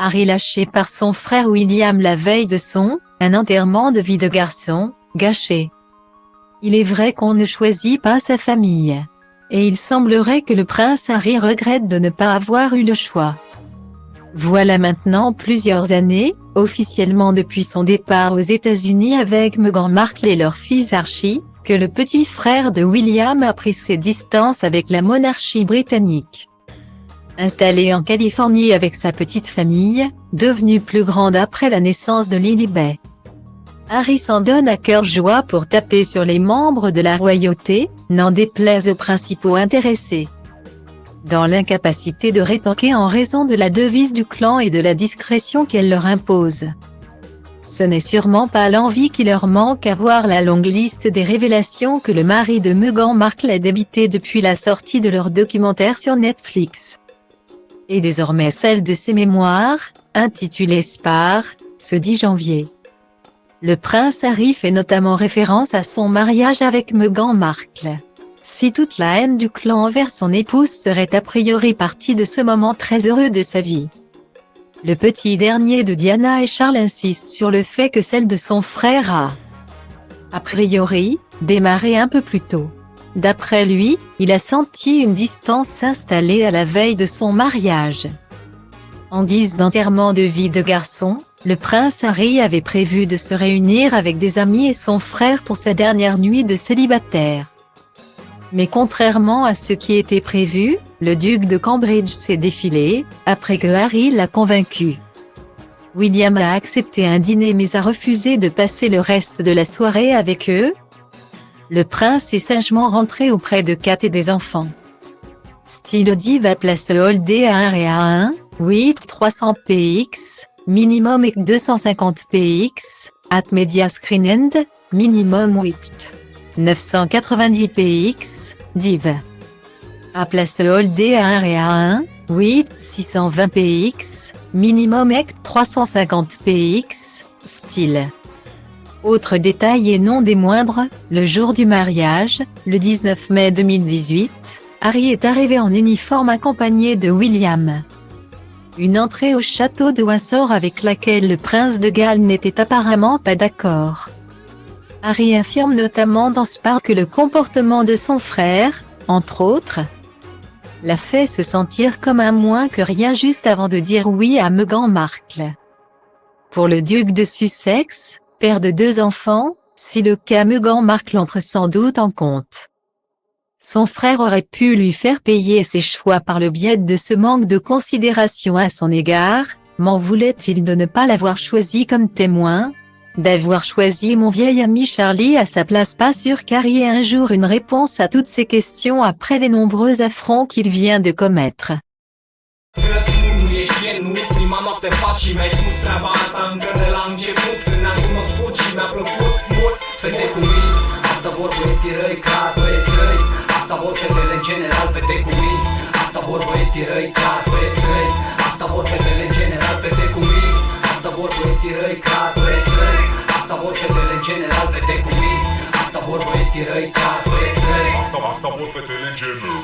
Harry lâché par son frère William la veille de un enterrement de vie de garçon, gâché. Il est vrai qu'on ne choisit pas sa famille. Et il semblerait que le prince Harry regrette de ne pas avoir eu le choix. Voilà maintenant plusieurs années, officiellement depuis son départ aux États-Unis avec Meghan Markle et leur fils Archie, que le petit frère de William a pris ses distances avec la monarchie britannique. Installé en Californie avec sa petite famille, devenue plus grande après la naissance de Lilibet, Harry s'en donne à cœur joie pour taper sur les membres de la royauté, n'en déplaise aux principaux intéressés. Dans l'incapacité de rétorquer en raison de la devise du clan et de la discrétion qu'elle leur impose. Ce n'est sûrement pas l'envie qui leur manque à voir la longue liste des révélations que le mari de Meghan Markle a débité depuis la sortie de leur documentaire sur Netflix. Et désormais celle de ses mémoires, intitulée Spare, ce 10 janvier. Le prince Harry fait notamment référence à son mariage avec Meghan Markle. Si toute la haine du clan envers son épouse serait a priori partie de ce moment très heureux de sa vie. Le petit dernier de Diana et Charles insiste sur le fait que celle de son frère a priori, démarré un peu plus tôt. D'après lui, il a senti une distance s'installer à la veille de son mariage. En guise d'enterrement de vie de garçon, le prince Harry avait prévu de se réunir avec des amis et son frère pour sa dernière nuit de célibataire. Mais contrairement à ce qui était prévu, le duc de Cambridge s'est défilé, après que Harry l'a convaincu. William a accepté un dîner mais a refusé de passer le reste de la soirée avec eux. Le prince est sagement rentré auprès de Kate et des enfants. Style Div à place Hall D à 1 et à 1, 8 300 px, minimum et 250 px, at media screen end, minimum 8. 990 px, div. À place Hall D à 1 et à 1, 8 620 px, minimum et 350 px, style. Autre détail et non des moindres, le jour du mariage, le 19 mai 2018, Harry est arrivé en uniforme accompagné de William. Une entrée au château de Windsor avec laquelle le prince de Galles n'était apparemment pas d'accord. Harry affirme notamment dans Spare que le comportement de son frère, entre autres, l'a fait se sentir comme un moins que rien juste avant de dire oui à Meghan Markle. Pour le duc de Sussex, père de 2 enfants, si le cas Meghan Markle entre sans doute en compte. Son frère aurait pu lui faire payer ses choix par le biais de ce manque de considération à son égard, m'en voulait-il de ne pas l'avoir choisi comme témoin ? D'avoir choisi mon vieil ami Charlie à sa place, pas sûr qu'Harry ait un jour une réponse à toutes ces questions après les nombreux affronts qu'il vient de commettre. Asta vor fetele în general, fete cu minți. Asta vor băieții răi, ca băieți răi. Asta vor fetele în general.